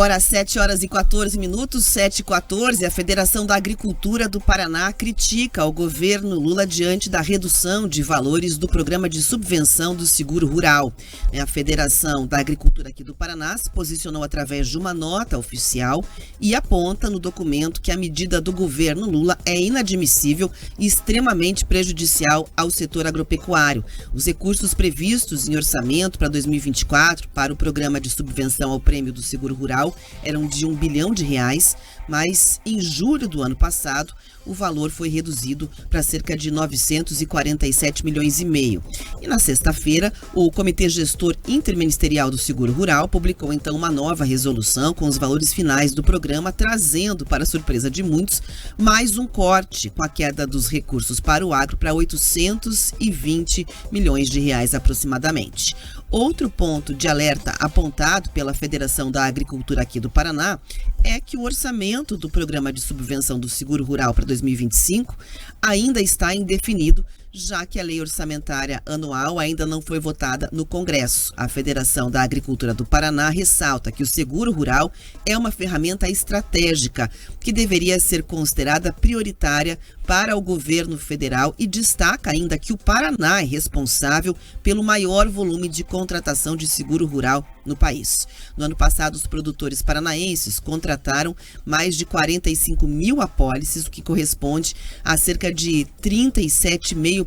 Agora às 7h14, 7h14, a Federação da Agricultura do Paraná critica o governo Lula diante da redução de valores do programa de subvenção do seguro rural. A Federação da Agricultura aqui do Paraná se posicionou através de uma nota oficial e aponta no documento que a medida do governo Lula é inadmissível e extremamente prejudicial ao setor agropecuário. Os recursos previstos em orçamento para 2024 para o programa de subvenção ao prêmio do seguro rural eram de R$1 bilhão, mas em julho do ano passado o valor foi reduzido para cerca de 947 milhões e meio. E na sexta-feira, o Comitê Gestor Interministerial do Seguro Rural publicou então uma nova resolução com os valores finais do programa, trazendo, para surpresa de muitos, mais um corte com a queda dos recursos para o agro para 820 milhões de reais aproximadamente. Outro ponto de alerta apontado pela Federação da Agricultura aqui do Paraná é que o orçamento do programa de subvenção do seguro rural para 2025 ainda está indefinido, já que a lei orçamentária anual ainda não foi votada no Congresso. A Federação da Agricultura do Paraná ressalta que o seguro rural é uma ferramenta estratégica que deveria ser considerada prioritária para o governo federal e destaca ainda que o Paraná é responsável pelo maior volume de contratação de seguro rural no país. No ano passado, os produtores paranaenses contrataram mais de 45 mil apólices, o que corresponde a cerca de 37,5%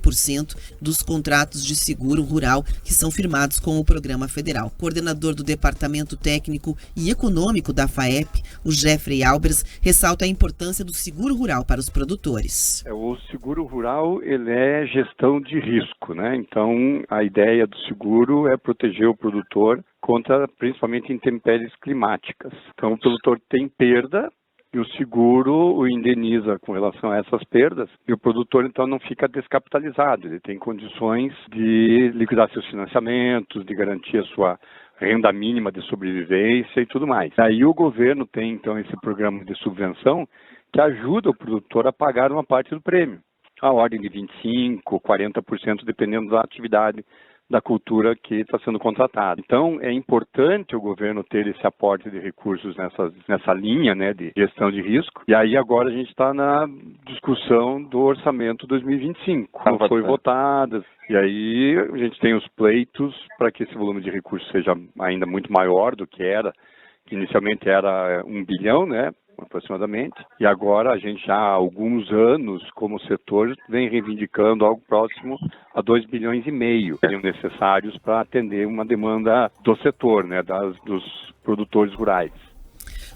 dos contratos de seguro rural que são firmados com o programa federal. Coordenador do Departamento Técnico e Econômico da FAEP, o Jeffrey Albers, ressalta a importância do seguro rural para os produtores. O seguro rural, ele é gestão de risco, né? Então, a ideia do seguro é proteger o produtor contra, principalmente, intempéries climáticas. Então, o produtor tem perda e o seguro o indeniza com relação a essas perdas e o produtor, então, não fica descapitalizado. Ele tem condições de liquidar seus financiamentos, de garantir a sua renda mínima de sobrevivência e tudo mais. Aí o governo tem, então, esse programa de subvenção que ajuda o produtor a pagar uma parte do prêmio, a ordem de 25%, 40%, dependendo da atividade da cultura que está sendo contratada. Então, é importante o governo ter esse aporte de recursos nessa linha, né, de gestão de risco. E aí agora a gente está na discussão do orçamento 2025, não foi votado. E aí a gente tem os pleitos para que esse volume de recursos seja ainda muito maior do que era, que inicialmente era 1 bilhão, né, aproximadamente, e agora a gente já há alguns anos, como setor, vem reivindicando algo próximo a 2,5 bilhões seriam necessários para atender uma demanda do setor, né, dos produtores rurais.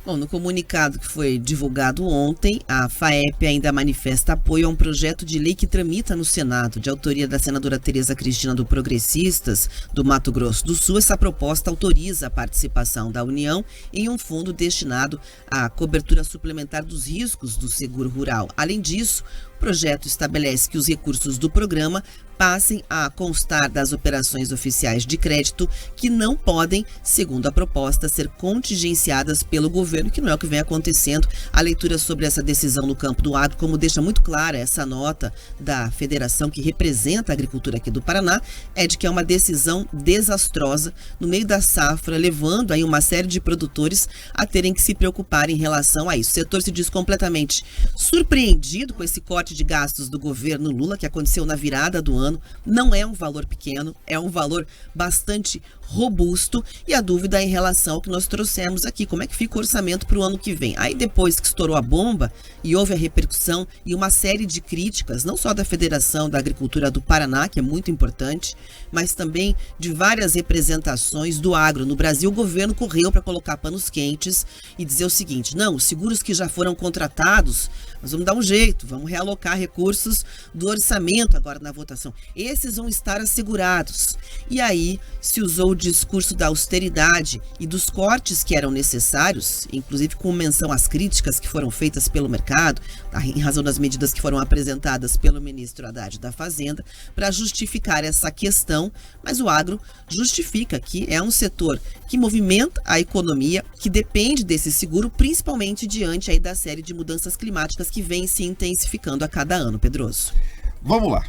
Bom, no comunicado que foi divulgado ontem, a FAEP ainda manifesta apoio a um projeto de lei que tramita no Senado, de autoria da senadora Tereza Cristina do Progressistas, do Mato Grosso do Sul. Essa proposta autoriza a participação da União em um fundo destinado à cobertura suplementar dos riscos do seguro rural. Além disso, o projeto estabelece que os recursos do programa passem a constar das operações oficiais de crédito que não podem, segundo a proposta, ser contingenciadas pelo governo, que não é o que vem acontecendo. A leitura sobre essa decisão no campo do agro, como deixa muito clara essa nota da federação que representa a agricultura aqui do Paraná, é de que é uma decisão desastrosa no meio da safra, levando aí uma série de produtores a terem que se preocupar em relação a isso. O setor se diz completamente surpreendido com esse corte de gastos do governo Lula, que aconteceu na virada do ano. Não é um valor pequeno, é um valor bastante robusto, e a dúvida é em relação ao que nós trouxemos aqui, como é que fica o orçamento para o ano que vem. Aí depois que estourou a bomba e houve a repercussão e uma série de críticas, não só da Federação da Agricultura do Paraná, que é muito importante, mas também de várias representações do agro no Brasil, o governo correu para colocar panos quentes e dizer o seguinte: não, os seguros que já foram contratados, nós vamos dar um jeito, vamos realocar recursos do orçamento agora na votação. Esses vão estar assegurados. E aí se usou o discurso da austeridade e dos cortes que eram necessários, inclusive com menção às críticas que foram feitas pelo mercado, em razão das medidas que foram apresentadas pelo ministro Haddad da Fazenda, para justificar essa questão. Mas o agro justifica que é um setor que movimenta a economia, que depende desse seguro, principalmente diante aí da série de mudanças climáticas que vem se intensificando a cada ano. Pedroso. Vamos lá.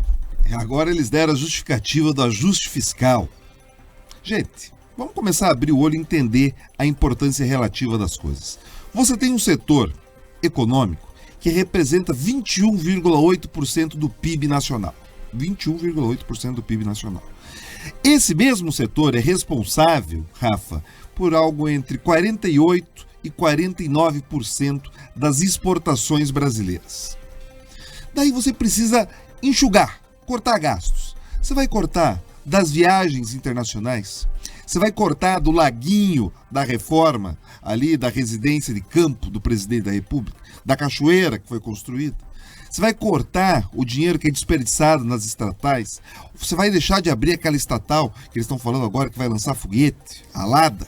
Agora eles deram a justificativa do ajuste fiscal. Gente, Vamos começar a abrir o olho e entender a importância relativa das coisas. Você tem um setor econômico que representa 21,8% do PIB nacional. 21,8% do PIB nacional. Esse mesmo setor é responsável, Rafa, por algo entre 48% e 49% das exportações brasileiras. Daí você precisa enxugar, cortar gastos. Você vai cortar das viagens internacionais, você vai cortar do laguinho da reforma, ali da residência de campo do presidente da República, da cachoeira que foi construída. Você vai cortar o dinheiro que é desperdiçado nas estatais. Você vai deixar de abrir aquela estatal que eles estão falando agora que vai lançar foguete, a Lada.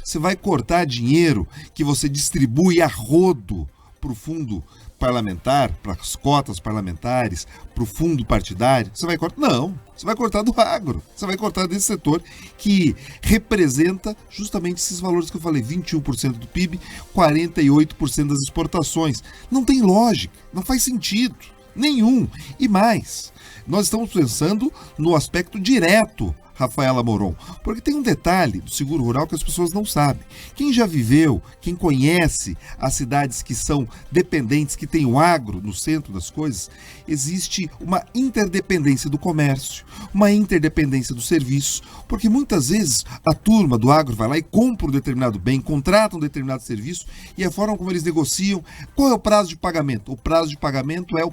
Você vai cortar dinheiro que você distribui a rodo para o fundo parlamentar, para as cotas parlamentares, para o fundo partidário. Você vai cortar? Não, você vai cortar do agro. Você vai cortar desse setor que representa justamente esses valores que eu falei, 21% do PIB, 48% das exportações. Não tem lógica, não faz sentido nenhum. E mais, nós estamos pensando no aspecto direto, Rafaela Moron, porque tem um detalhe do seguro rural que as pessoas não sabem. Quem já viveu, quem conhece as cidades que são dependentes, que tem o agro no centro das coisas, existe uma interdependência do comércio, uma interdependência do serviço, porque muitas vezes a turma do agro vai lá e compra um determinado bem, contrata um determinado serviço e a forma como eles negociam, qual é o prazo de pagamento? O prazo de pagamento é o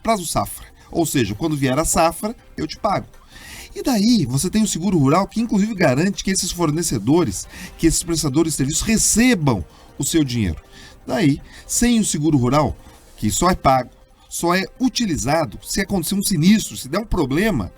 prazo safra, ou seja, quando vier a safra, eu te pago. E daí você tem o seguro rural que inclusive garante que esses fornecedores, que esses prestadores de serviços recebam o seu dinheiro. Daí, sem o seguro rural, que só é pago, só é utilizado se acontecer um sinistro, se der um problema,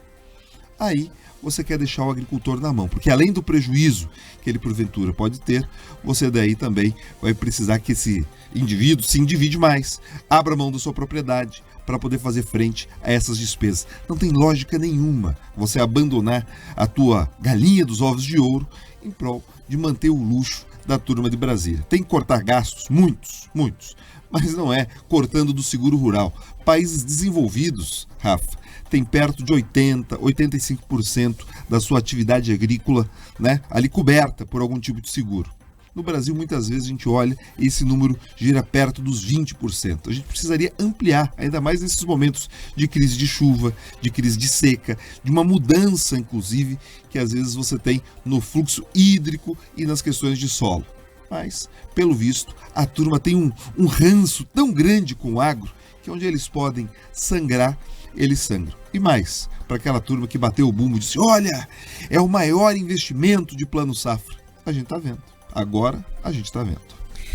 aí você quer deixar o agricultor na mão. Porque além do prejuízo que ele porventura pode ter, você daí também vai precisar que esse indivíduo se endivide mais, abra mão da sua propriedade, para poder fazer frente a essas despesas. Não tem lógica nenhuma você abandonar a tua galinha dos ovos de ouro em prol de manter o luxo da turma de Brasília. Tem que cortar gastos, muitos, mas não é cortando do seguro rural. Países desenvolvidos, Rafa, tem perto de 80%, 85% da sua atividade agrícola, né, ali coberta por algum tipo de seguro. No Brasil, muitas vezes, a gente olha e esse número gira perto dos 20%. A gente precisaria ampliar, ainda mais nesses momentos de crise de chuva, de crise de seca, de uma mudança, inclusive, que às vezes você tem no fluxo hídrico e nas questões de solo. Mas, pelo visto, a turma tem um ranço tão grande com o agro que onde eles podem sangrar, eles sangram. E mais, para aquela turma que bateu o bumbo e disse, olha, é o maior investimento de plano safra. A gente está vendo. Agora a gente está vendo.